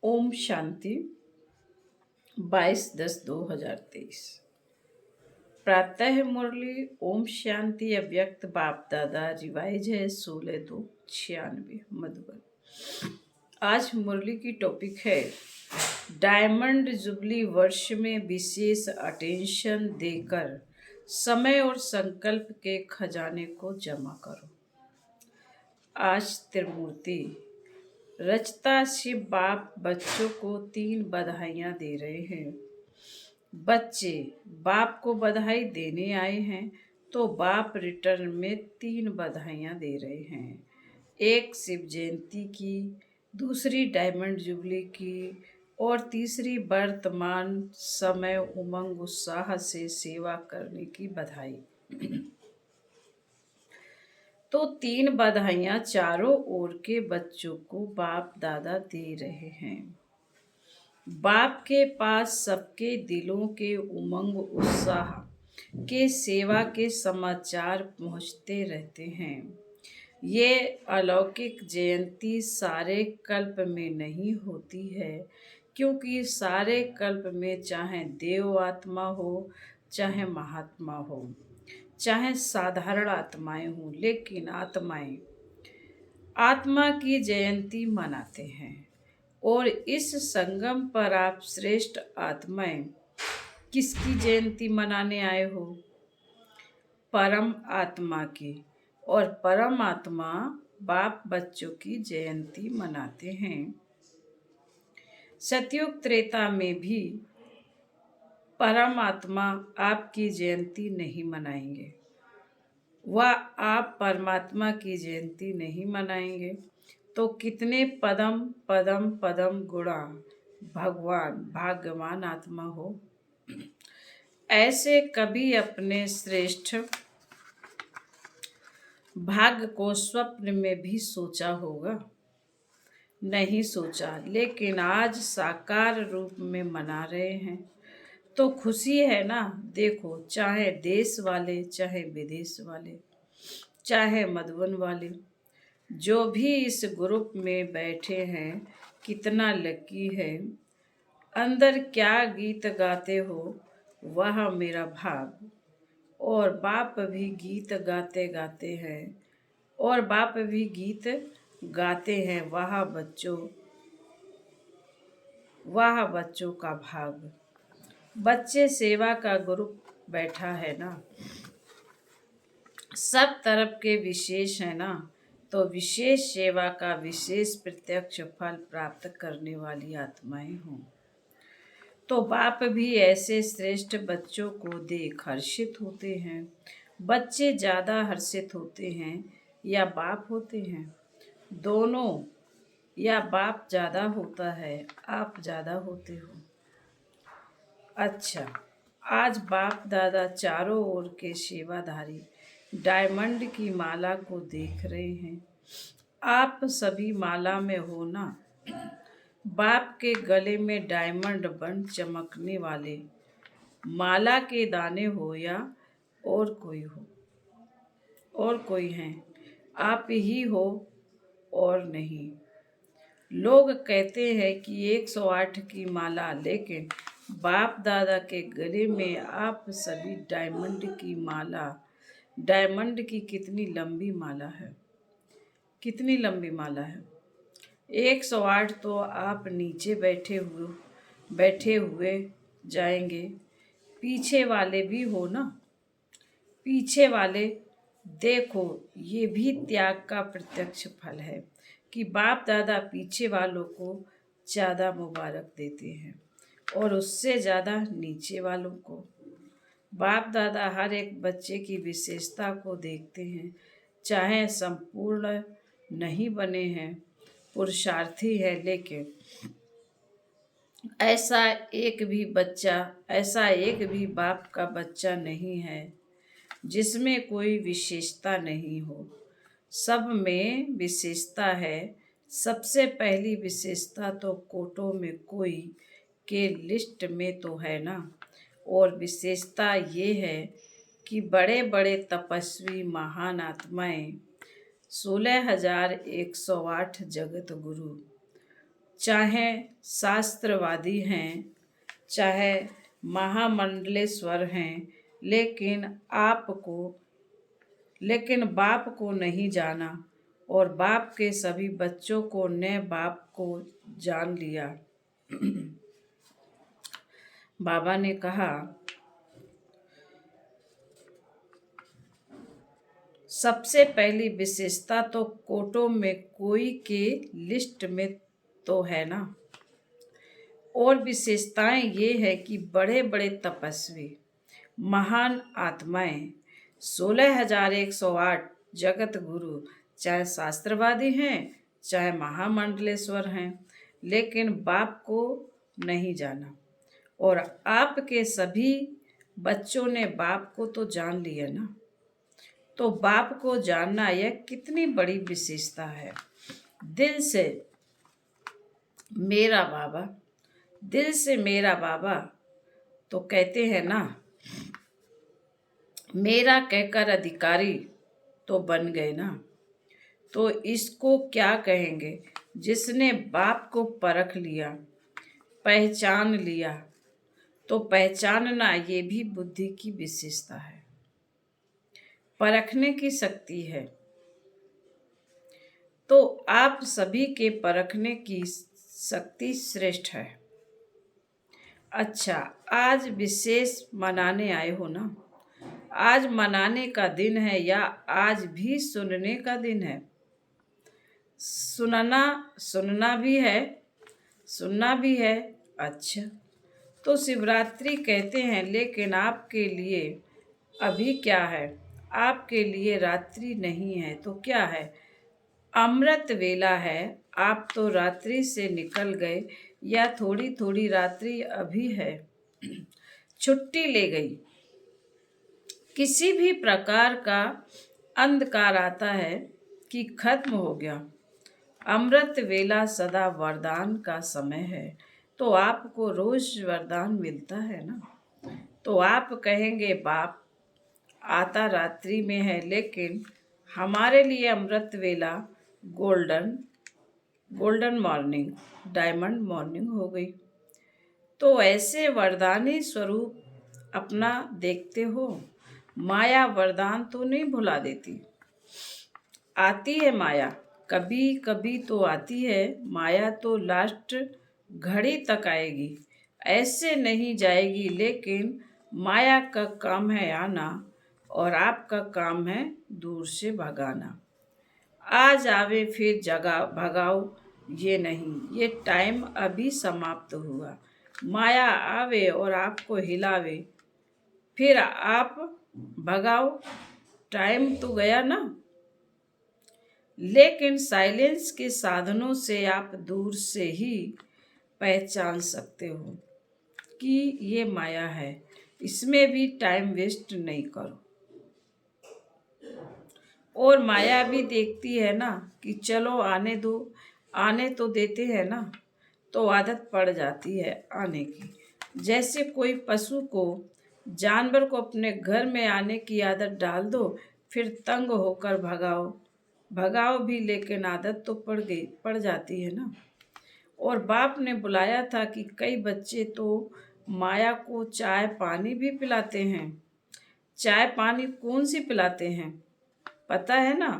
ओम शांति 22/10/2023। प्रातः मुरली ओम शांति अव्यक्त बाप दादा रिवाइज है 16/2/96 मधुबन। आज मुरली की टॉपिक है डायमंड जुबली वर्ष में विशेष अटेंशन देकर समय और संकल्प के खजाने को जमा करो। आज त्रिमूर्ति रचता शिव बाप बच्चों को 3 बधाइयाँ दे रहे हैं। बच्चे बाप को बधाई देने आए हैं तो बाप रिटर्न में 3 बधाइयाँ दे रहे हैं। एक शिव जयंती की, दूसरी डायमंड जुबली की और तीसरी वर्तमान समय उमंग उत्साह से सेवा करने की बधाई। तो 3 बधाइयाँ चारों ओर के बच्चों को बाप दादा दे रहे हैं। बाप के पास सबके दिलों के उमंग उत्साह के सेवा के समाचार पहुँचते रहते हैं। ये अलौकिक जयंती सारे कल्प में नहीं होती है, क्योंकि सारे कल्प में चाहे देव आत्मा हो, चाहे महात्मा हो, चाहे साधारण आत्माएं हों, लेकिन आत्मा की जयंती मनाते हैं। और इस संगम पर आप श्रेष्ठ आत्माएं किसकी जयंती मनाने आए हो? परम आत्मा की। और परम आत्मा बाप बच्चों की जयंती मनाते हैं। सतयुग त्रेता में भी परम आत्मा आपकी जयंती नहीं मनाएंगे, वह आप परमात्मा की जयंती नहीं मनाएंगे। तो कितने पदम पदम पदम गुणा भगवान भाग्यवान आत्मा हो। ऐसे कभी अपने श्रेष्ठ भाग्य को स्वप्न में भी सोचा होगा? नहीं सोचा, लेकिन आज साकार रूप में मना रहे हैं तो खुशी है ना। देखो, चाहे देश वाले, चाहे विदेश वाले, चाहे मधुबन वाले, जो भी इस ग्रुप में बैठे हैं, कितना लकी है। अंदर क्या गीत गाते हो, वह मेरा भाग। और बाप भी गीत गाते गाते हैं, और बाप भी गीत गाते हैं, वाह बच्चों का भाग। बच्चे सेवा का ग्रुप बैठा है ना, सब तरफ के विशेष है ना, तो विशेष सेवा का विशेष प्रत्यक्ष फल प्राप्त करने वाली आत्माएं हों। तो बाप भी ऐसे श्रेष्ठ बच्चों को देख हर्षित होते हैं। बच्चे ज़्यादा हर्षित होते हैं या बाप होते हैं? दोनों। या बाप ज़्यादा होता है, आप ज़्यादा होते हो? अच्छा, आज बाप दादा चारों ओर के सेवाधारी डायमंड की माला को देख रहे हैं। आप सभी माला में हो ना। बाप के गले में डायमंड बन चमकने वाले माला के दाने हो या और कोई हो, और कोई हैं, आप ही हो और नहीं। लोग कहते हैं कि 108 की माला, लेकिन बाप दादा के गले में आप सभी डायमंड की माला। डायमंड की कितनी लंबी माला है, कितनी लंबी माला है। 108 तो आप नीचे बैठे हुए जाएंगे। पीछे वाले भी हो ना, पीछे वाले देखो, ये भी त्याग का प्रत्यक्ष फल है कि बाप दादा पीछे वालों को ज़्यादा मुबारक देते हैं और उससे ज़्यादा नीचे वालों को। बाप दादा हर एक बच्चे की विशेषता को देखते हैं, चाहे संपूर्ण नहीं बने हैं, पुरुषार्थी है, लेकिन ऐसा एक भी बाप का बच्चा नहीं है जिसमें कोई विशेषता नहीं हो। सब में विशेषता है। सबसे पहली विशेषता तो कोटों में कोई के लिस्ट में तो है ना। और विशेषता ये है कि बड़े बड़े तपस्वी महान आत्माएं 16,108 जगत गुरु चाहे शास्त्रवादी हैं, चाहे महामंडलेश्वर हैं, लेकिन बाप को नहीं जाना, और बाप के सभी बच्चों को ने बाप को जान लिया। बाबा ने कहा, सबसे पहली विशेषता तो कोटों में कोई के लिस्ट में तो है ना। और विशेषताएं ये है कि बड़े बड़े तपस्वी, महान आत्माएं, 16,108 जगत गुरु, चाहे शास्त्रवादी हैं, चाहे महामंडलेश्वर हैं, लेकिन बाप को नहीं जाना। और आपके सभी बच्चों ने बाप को तो जान लिया ना। तो बाप को जानना यह कितनी बड़ी विशेषता है। दिल से मेरा बाबा, दिल से मेरा बाबा तो कहते हैं ना, मेरा कहकर अधिकारी तो बन गए ना। तो इसको क्या कहेंगे? जिसने बाप को परख लिया, पहचान लिया। तो पहचानना ये भी बुद्धि की विशेषता है, परखने की शक्ति है। तो आप सभी के परखने की शक्ति श्रेष्ठ है। अच्छा, आज विशेष मनाने आए हो ना। आज मनाने का दिन है या आज भी सुनने का दिन है? सुनना भी है, सुनना भी है। अच्छा, तो शिवरात्रि कहते हैं, लेकिन आपके लिए अभी क्या है? आपके लिए रात्रि नहीं है तो क्या है? अमृत वेला है। आप तो रात्रि से निकल गए, या थोड़ी थोड़ी रात्रि अभी है। छुट्टी ले गई। किसी भी प्रकार का अंधकार आता है कि खत्म हो गया। अमृत वेला सदा वरदान का समय है। तो आपको रोज वरदान मिलता है ना। तो आप कहेंगे बाप आता रात्रि में है, लेकिन हमारे लिए अमृत वेला गोल्डन मॉर्निंग, डायमंड मॉर्निंग हो गई। तो ऐसे वरदानी स्वरूप अपना देखते हो। माया वरदान तो नहीं भुला देती। आती है माया, कभी कभी तो आती है माया, तो लास्ट घड़ी तक आएगी, ऐसे नहीं जाएगी। लेकिन माया का काम है आना, और आपका काम है दूर से भगाना। आज आवे फिर जगह भगाओ, ये नहीं, ये टाइम अभी समाप्त हुआ। माया आवे और आपको हिलावे, फिर आप भगाओ, टाइम तो गया ना। लेकिन साइलेंस के साधनों से आप दूर से ही पहचान सकते हो कि ये माया है। इसमें भी टाइम वेस्ट नहीं करो। और माया भी देखती है ना कि चलो आने दो, आने तो देते हैं ना, तो आदत पड़ जाती है आने की। जैसे कोई पशु को, जानवर को अपने घर में आने की आदत डाल दो, फिर तंग होकर भगाओ भी, लेकिन आदत तो पड़ जाती है ना। और बाप ने बुलाया था कि कई बच्चे तो माया को चाय पानी भी पिलाते हैं। चाय पानी कौन सी पिलाते हैं पता है ना?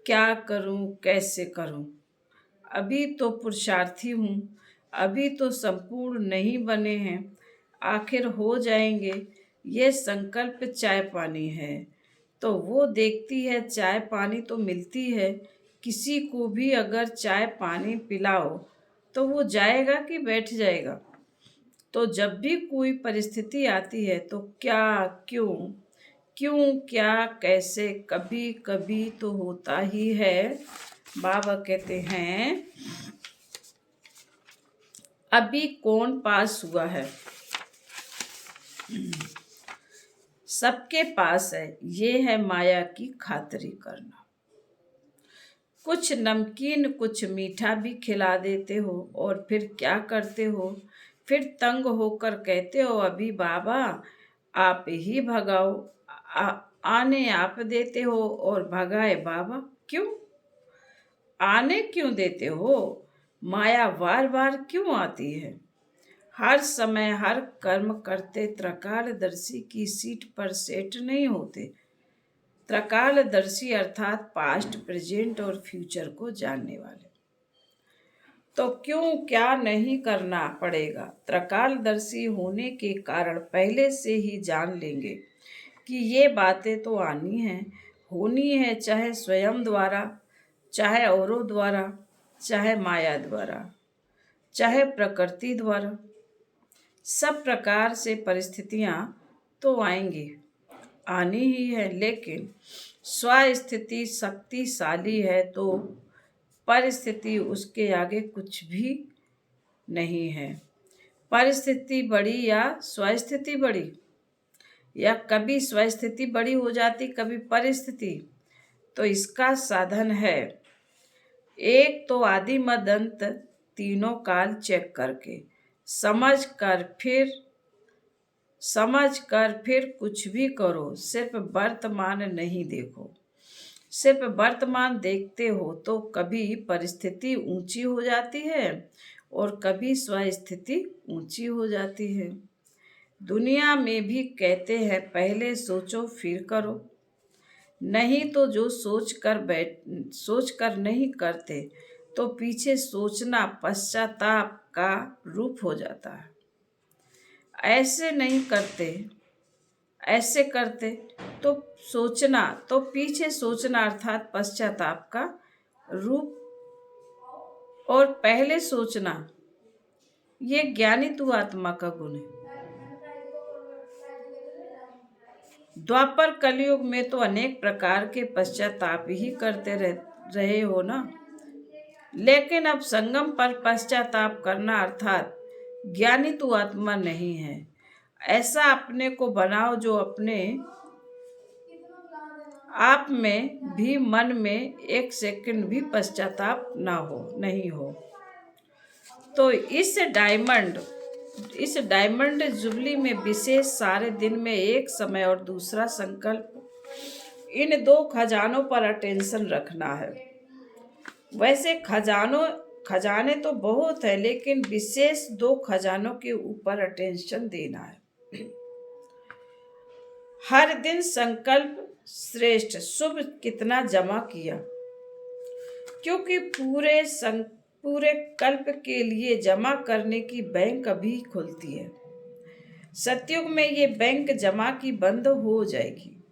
क्या करूं, कैसे करूं? अभी तो पुरुषार्थी हूँ, अभी तो संपूर्ण नहीं बने हैं, आखिर हो जाएंगे। ये संकल्प चाय पानी है। तो वो देखती है, चाय पानी तो मिलती है। किसी को भी अगर चाय पानी पिलाओ तो वो जाएगा कि बैठ जाएगा? तो जब भी कोई परिस्थिति आती है तो क्या, क्यों, क्या, कैसे, कभी कभी तो होता ही है। बाबा कहते हैं, अभी कौन पास हुआ है? सबके पास है। ये है माया की खातिरी करना। कुछ नमकीन कुछ मीठा भी खिला देते हो, और फिर क्या करते हो? फिर तंग होकर कहते हो, अभी बाबा आप ही भगाओ। आने आप देते हो और भगाए बाबा। क्यों आने क्यों देते हो? माया बार बार क्यों आती है? हर समय हर कर्म करते त्रिकालदर्शी की सीट पर सेट नहीं होते। त्रिकालदर्शी अर्थात पास्ट, प्रेजेंट और फ्यूचर को जानने वाले। तो क्यों क्या नहीं करना पड़ेगा? त्रिकालदर्शी होने के कारण पहले से ही जान लेंगे कि ये बातें तो आनी है, होनी है, चाहे स्वयं द्वारा, चाहे औरों द्वारा, चाहे माया द्वारा, चाहे प्रकृति द्वारा। सब प्रकार से परिस्थितियां तो आएंगी, आनी ही है, लेकिन स्वस्थिति शक्तिशाली है तो परिस्थिति उसके आगे कुछ भी नहीं है। परिस्थिति बड़ी या स्वस्थिति बड़ी, या कभी स्वस्थिति बड़ी हो जाती, कभी परिस्थिति। तो इसका साधन है, एक तो आदि मध्य अंत तीनों काल चेक करके समझ कर फिर कुछ भी करो। सिर्फ वर्तमान नहीं देखो। सिर्फ वर्तमान देखते हो तो कभी परिस्थिति ऊंची हो जाती है और कभी स्वस्थिति ऊंची हो जाती है। दुनिया में भी कहते हैं पहले सोचो फिर करो। नहीं तो जो सोच कर नहीं करते तो पीछे सोचना पश्चाताप का रूप हो जाता है। ऐसे करते तो सोचना, तो पीछे सोचना अर्थात पश्चाताप का रूप, और पहले सोचना ये ज्ञानी तू आत्मा का गुण है। द्वापर कलयुग में तो अनेक प्रकार के पश्चाताप ही करते रहे हो ना, लेकिन अब संगम पर पश्चाताप करना अर्थात ज्ञानी तू आत्मा नहीं है। ऐसा अपने को बनाओ जो अपने आप में भी मन में एक सेकंड भी पश्चाताप नहीं हो। तो इस डायमंड जुबली में विशेष सारे दिन में एक समय और दूसरा संकल्प, इन दो खजानों पर अटेंशन रखना है। वैसे खजाने तो बहुत है, लेकिन विशेष दो खजानों के ऊपर अटेंशन देना है। हर दिन संकल्प श्रेष्ठ शुभ कितना जमा किया, क्योंकि पूरे कल्प के लिए जमा करने की बैंक अभी खुलती है। सतयुग में ये बैंक जमा की बंद हो जाएगी।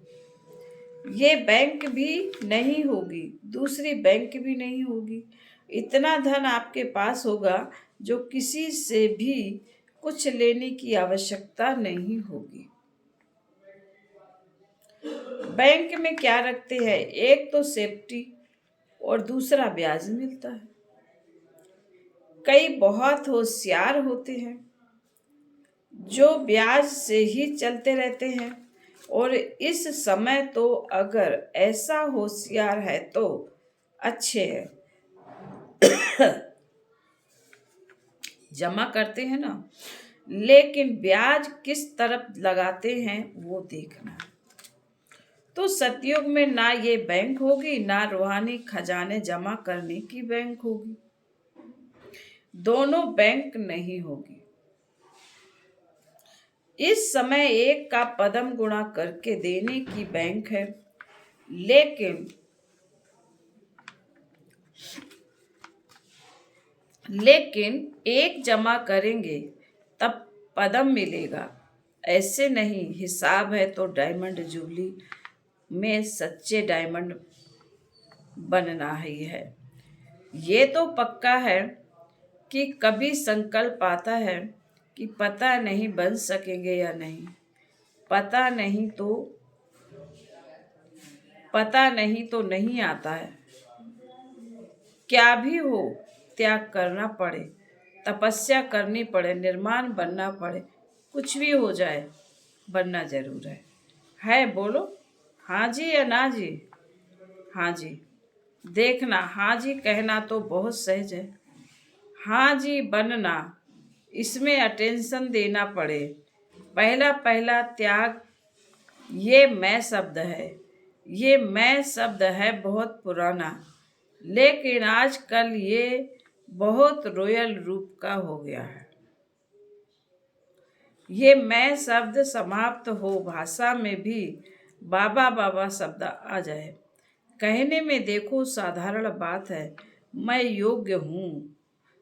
ये बैंक भी नहीं होगी, दूसरी बैंक भी नहीं होगी। इतना धन आपके पास होगा जो किसी से भी कुछ लेने की आवश्यकता नहीं होगी। बैंक में क्या रखते हैं? एक तो सेफ्टी और दूसरा ब्याज मिलता है। कई बहुत होशियार होते हैं जो ब्याज से ही चलते रहते हैं, और इस समय तो अगर ऐसा होशियार है तो अच्छे है, जमा करते हैं ना, लेकिन ब्याज किस तरफ लगाते हैं वो देखना है। तो सतयुग में ना ये बैंक होगी, ना रूहानी खजाने जमा करने की बैंक होगी। दोनों बैंक नहीं होगी। इस समय एक का पदम गुणा करके देने की बैंक है, लेकिन एक जमा करेंगे तब पदम मिलेगा, ऐसे नहीं। हिसाब है तो डायमंड जुबली में सच्चे डायमंड बनना ही है। ये तो पक्का है कि कभी संकल्प आता है कि पता नहीं बन सकेंगे या नहीं, पता नहीं तो नहीं आता है। क्या भी हो, त्याग करना पड़े, तपस्या करनी पड़े, निर्माण बनना पड़े, कुछ भी हो जाए, बनना जरूर है। बोलो हाँ जी या ना जी? हाँ जी। देखना, हाँ जी कहना तो बहुत सहज है। हाँ जी बनना, इसमें अटेंशन देना पड़े। पहला त्याग, ये मैं शब्द है बहुत पुराना, लेकिन आजकल ये बहुत रॉयल रूप का हो गया है। ये मैं शब्द समाप्त हो, भाषा में भी बाबा बाबा शब्द आ जाए। कहने में देखो साधारण बात है, मैं योग्य हूँ,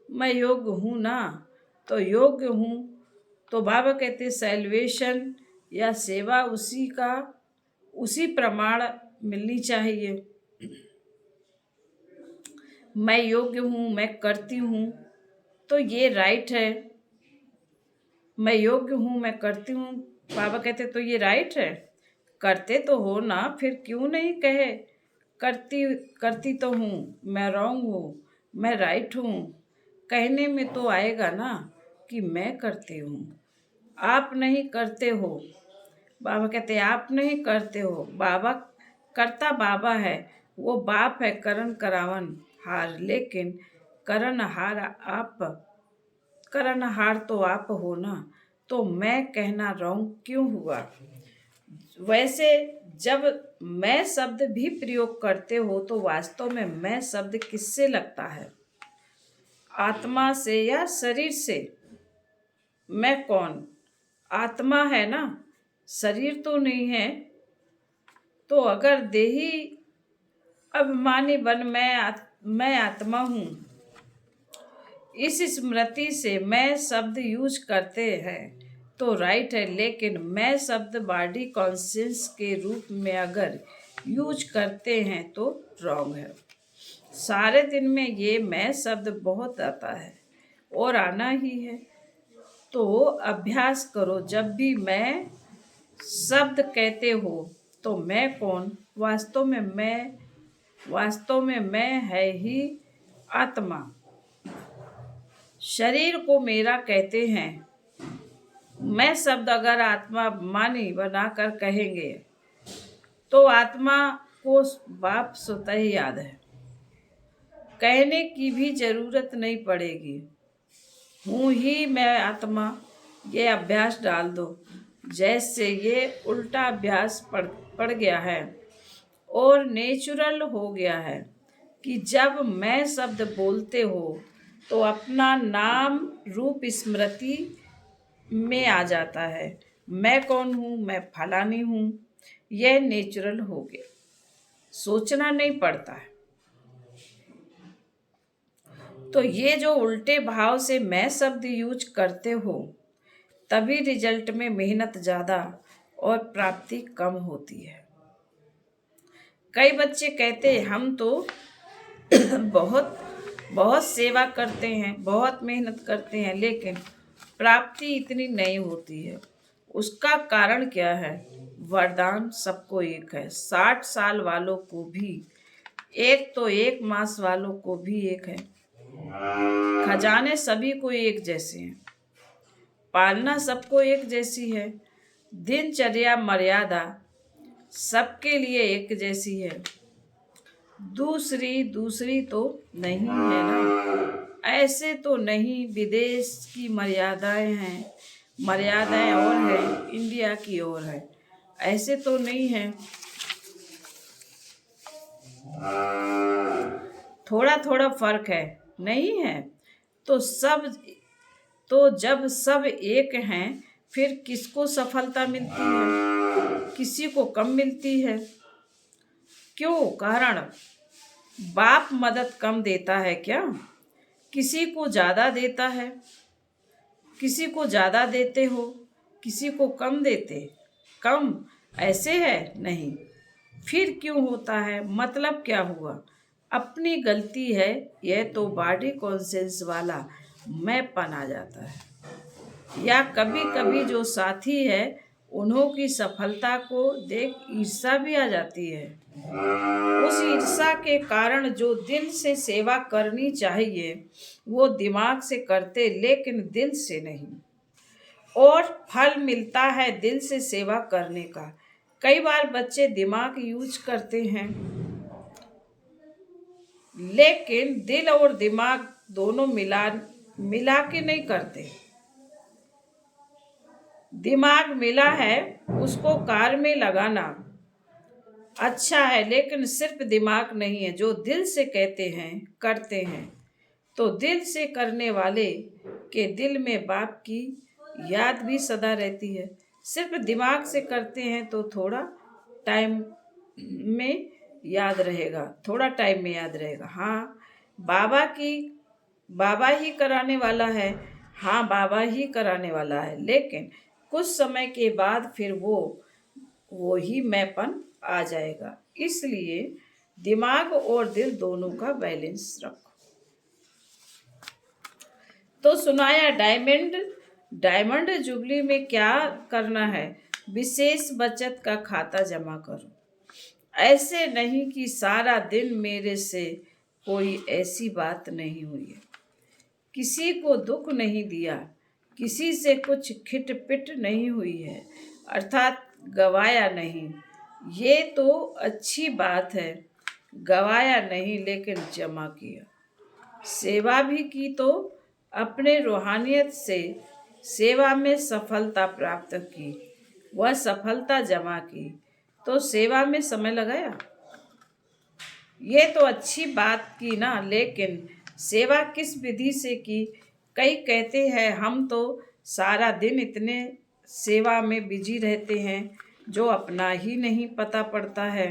मैं योग्य हूँ ना, तो योग्य हूँ। तो बाबा कहते सैल्वेशन या सेवा उसी प्रमाण मिलनी चाहिए। मैं योग्य हूँ, मैं करती हूँ, तो ये राइट है। मैं योग्य हूँ, मैं करती हूँ, बाबा कहते तो ये राइट है। करते तो हो ना, फिर क्यों नहीं कहे करती करती तो हूँ, मैं रॉन्ग हूँ, मैं राइट हूँ। कहने में तो आएगा ना कि मैं करती हूँ, आप नहीं करते हो। बाबा कहते आप नहीं करते हो, बाबा करता बाबा है, वो बाप है करण करावन हार, लेकिन करणहार तो आप हो ना, तो मैं कहना रॉन्ग क्यों हुआ। वैसे जब मैं शब्द भी प्रयोग करते हो तो वास्तव में मैं शब्द किससे लगता है, आत्मा से या शरीर से। मैं कौन, आत्मा है ना, शरीर तो नहीं है। तो अगर देही अभिमानी बन मैं आत्मा हूँ, इस स्मृति से मैं शब्द यूज करते हैं तो राइट है, लेकिन मैं शब्द बॉडी कॉन्शियस के रूप में अगर यूज करते हैं तो रॉन्ग है। सारे दिन में ये मैं शब्द बहुत आता है और आना ही है। तो अभ्यास करो, जब भी मैं शब्द कहते हो तो मैं कौन, वास्तव में मैं है ही आत्मा। शरीर को मेरा कहते हैं, मैं शब्द अगर आत्मा मानी बनाकर कहेंगे तो आत्मा को बाप स्वतः ही याद है, कहने की भी जरूरत नहीं पड़ेगी। हूँ ही मैं आत्मा, ये अभ्यास डाल दो। जैसे ये उल्टा अभ्यास पड़ गया है और नेचुरल हो गया है कि जब मैं शब्द बोलते हो तो अपना नाम रूप स्मृति में आ जाता है। मैं कौन हूँ, मैं फलानी हूँ, यह नेचुरल हो गया, सोचना नहीं पड़ता है। तो ये जो उल्टे भाव से मैं शब्द यूज करते हो, तभी रिजल्ट में मेहनत ज़्यादा और प्राप्ति कम होती है। कई बच्चे कहते हैं हम तो बहुत बहुत सेवा करते हैं, बहुत मेहनत करते हैं, लेकिन प्राप्ति इतनी नहीं होती है। उसका कारण क्या है, वरदान सबको एक है, 60 साल वालों को भी एक, तो 1 मास वालों को भी एक है। खजाने सभी को एक जैसे हैं, पालना सबको एक जैसी है, दिनचर्या मर्यादा सबके लिए एक जैसी है। दूसरी तो नहीं है ना, ऐसे तो नहीं। विदेश की मर्यादाएं हैं, मर्यादाएं और है, इंडिया की और है, ऐसे तो नहीं है। थोड़ा थोड़ा फर्क है, नहीं है। तो जब सब एक हैं, फिर किसको सफलता मिलती है, किसी को कम मिलती है। क्यों, कारण बाप मदद कम देता है क्या, किसी को ज़्यादा देता है, किसी को ज़्यादा देते हो, किसी को कम देते, कम ऐसे है नहीं। फिर क्यों होता है, मतलब क्या हुआ, अपनी गलती है। यह तो बॉडी कॉन्शियस वाला मैंपन आ जाता है। या कभी कभी जो साथी है उन्हों की सफलता को देख ईर्ष्या भी आ जाती है। उस ईर्ष्या के कारण जो दिल से सेवा करनी चाहिए वो दिमाग से करते, लेकिन दिल से नहीं, और फल मिलता है दिल से सेवा करने का। कई बार बच्चे दिमाग यूज करते हैं, लेकिन दिल और दिमाग दोनों मिला के नहीं करते। दिमाग मिला है, उसको कार में लगाना अच्छा है, लेकिन सिर्फ दिमाग नहीं है। जो दिल से कहते हैं करते हैं तो दिल से करने वाले के दिल में बाप की याद भी सदा रहती है। सिर्फ दिमाग से करते हैं तो टाइम में थोड़ा टाइम में याद रहेगा। हाँ, बाबा की बाबा ही कराने वाला है। हाँ, बाबा ही कराने वाला है, लेकिन कुछ समय के बाद फिर वो ही मैंपन आ जाएगा। इसलिए दिमाग और दिल दोनों का बैलेंस रखो। तो सुनाया डायमंड डायमंड जुबली में क्या करना है? विशेष बचत का खाता जमा करो। ऐसे नहीं कि सारा दिन मेरे से कोई ऐसी बात नहीं हुई है, किसी को दुख नहीं दिया, किसी से कुछ खिटपिट नहीं हुई है, अर्थात गवाया नहीं। ये तो अच्छी बात है, गवाया नहीं लेकिन जमा किया। सेवा भी की तो अपने रूहानियत से सेवा में सफलता प्राप्त की, वह सफलता जमा की, तो सेवा में समय लगाया। ये तो अच्छी बात की ना, लेकिन सेवा किस विधि से की? कई कहते हैं हम तो सारा दिन इतने सेवा में बिजी रहते हैं जो अपना ही नहीं पता पड़ता है।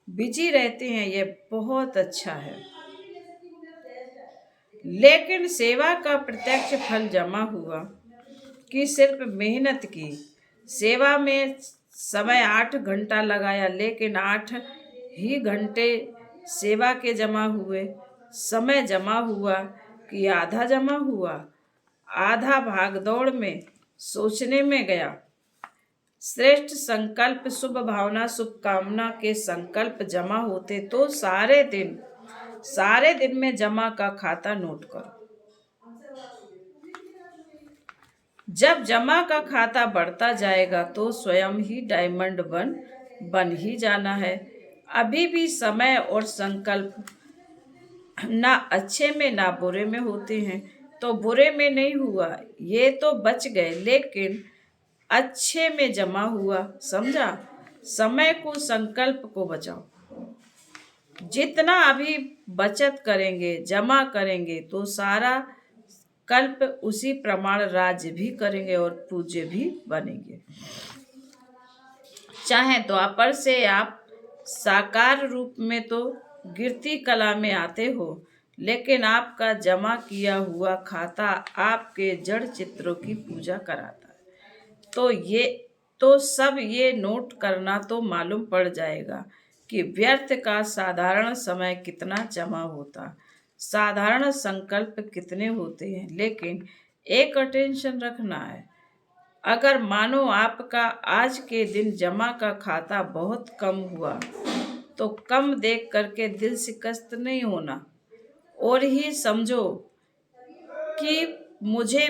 बिजी रहते हैं, ये बहुत अच्छा है, लेकिन सेवा का प्रत्यक्ष फल जमा हुआ कि सिर्फ मेहनत की? सेवा में समय 8 घंटा लगाया, लेकिन 8 ही घंटे सेवा के जमा हुए। समय जमा हुआ कि आधा जमा हुआ? आधा भागदौड़ में सोचने में गया। श्रेष्ठ संकल्प, शुभ भावना, शुभकामना के संकल्प जमा होते तो सारे दिन में जमा का खाता नोट करो। जब जमा का खाता बढ़ता जाएगा तो स्वयं ही डायमंड बन ही जाना है। अभी भी समय और संकल्प ना अच्छे में ना बुरे में होते हैं, तो बुरे में नहीं हुआ, ये तो बच गए, लेकिन अच्छे में जमा हुआ। समझा? समय को, संकल्प को बचाओ। जितना अभी बचत करेंगे, जमा करेंगे, तो सारा कल्प उसी प्रमाण राज्य भी करेंगे और पूज्य भी बनेंगे। चाहे द्वापर से आप साकार रूप में तो गिरती कला में आते हो, लेकिन आपका जमा किया हुआ खाता आपके जड़ चित्रों की पूजा कराता है। तो सब ये नोट करना तो मालूम पड़ जाएगा कि व्यर्थ का साधारण समय कितना जमा होता, साधारण संकल्प कितने होते हैं। लेकिन एक अटेंशन रखना है, अगर मानो आपका आज के दिन जमा का खाता बहुत कम हुआ, तो कम देख करके दिल शिकस्त नहीं होना, और ही समझो कि मुझे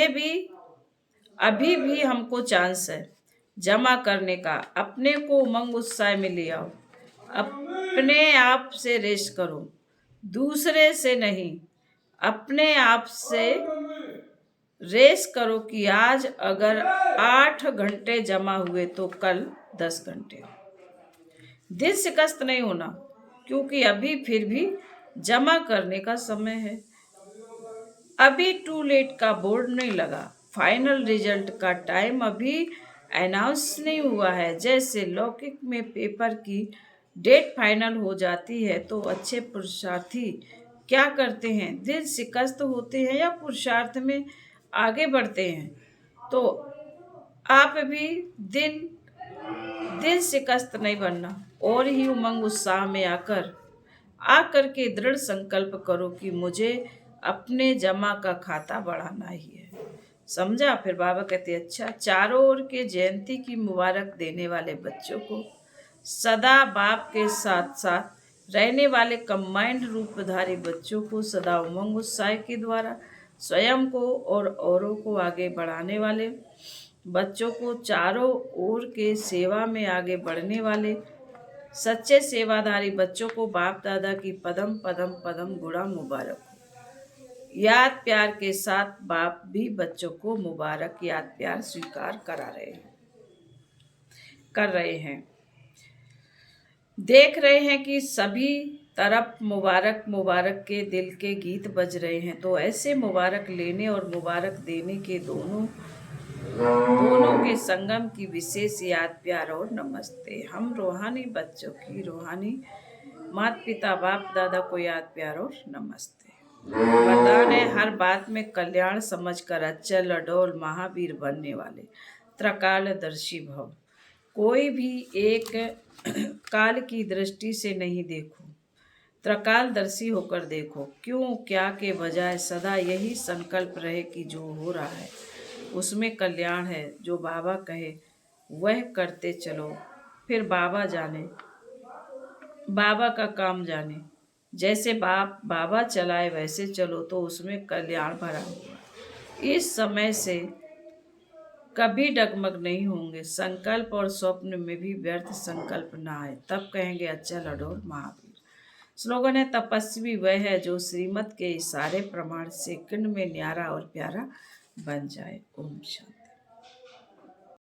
भी अभी भी हमको चांस है जमा करने का। अपने को उमंग उत्साह में ले आओ, अपने आप से रेस करो, दूसरे से नहीं, अपने आप से रेस करो कि आज अगर 8 घंटे जमा हुए तो कल 10 घंटे। दिल शिकस्त नहीं होना, क्योंकि अभी फिर भी जमा करने का समय है। अभी टू लेट का बोर्ड नहीं लगा, फाइनल रिजल्ट का टाइम अभी अनाउंस नहीं हुआ है। जैसे लौकिक में पेपर की डेट फाइनल हो जाती है तो अच्छे पुरुषार्थी क्या करते हैं? दिल शिकस्त होते हैं या पुरुषार्थ में आगे बढ़ते हैं? तो आप भी दिल शिकस्त नहीं बनना, और ही उमंग उत्साह में आकर के दृढ़ संकल्प करो कि मुझे अपने जमा का खाता बढ़ाना ही है। समझा? फिर बाबा कहते अच्छा, चारों ओर के जयंती की मुबारक देने वाले बच्चों को, सदा बाप के साथ साथ रहने वाले कंबाइंड रूपधारी बच्चों को, सदा उमंग उत्साह के द्वारा स्वयं को और औरों को आगे बढ़ाने वाले बच्चों को, चारों ओर के सेवा में आगे बढ़ने वाले सच्चे सेवाधारी बच्चों को बाप दादा की पदम पदम पदम गुणा मुबारक हो। याद प्यार के साथ बाप भी बच्चों को मुबारक याद प्यार स्वीकार कर रहे हैं। देख रहे हैं कि सभी तरफ मुबारक मुबारक के दिल के गीत बज रहे हैं। तो ऐसे मुबारक लेने और मुबारक देने के दोनों दोनों के संगम की विशेष याद, प्यार और नमस्ते। हम रूहानी बच्चों की रूहानी माता पिता बाप दादा को याद, प्यार और नमस्ते। वरदान है, हर बात में कल्याण समझकर अचल अडोल महावीर बनने वाले त्रिकालदर्शी भव। कोई भी एक काल की दृष्टि से नहीं देखो, त्रिकालदर्शी होकर देखो। क्यों क्या के बजाय सदा यही संकल्प रहे कि जो हो रहा है उसमें कल्याण है। जो बाबा कहे वह करते चलो, फिर बाबा जाने, बाबा का काम जाने। जैसे बाबा चलाए वैसे चलो तो उसमें कल्याण भरा हुआ। इस समय से कभी डगमग नहीं होंगे। संकल्प और स्वप्न में भी व्यर्थ संकल्प ना आए, तब कहेंगे अचल अडोल महावीर। स्लोगन है, तपस्वी वह है जो श्रीमत के इशारे प्रमाण सेकंड में न्यारा और प्यारा बन जाए। ओम शांति।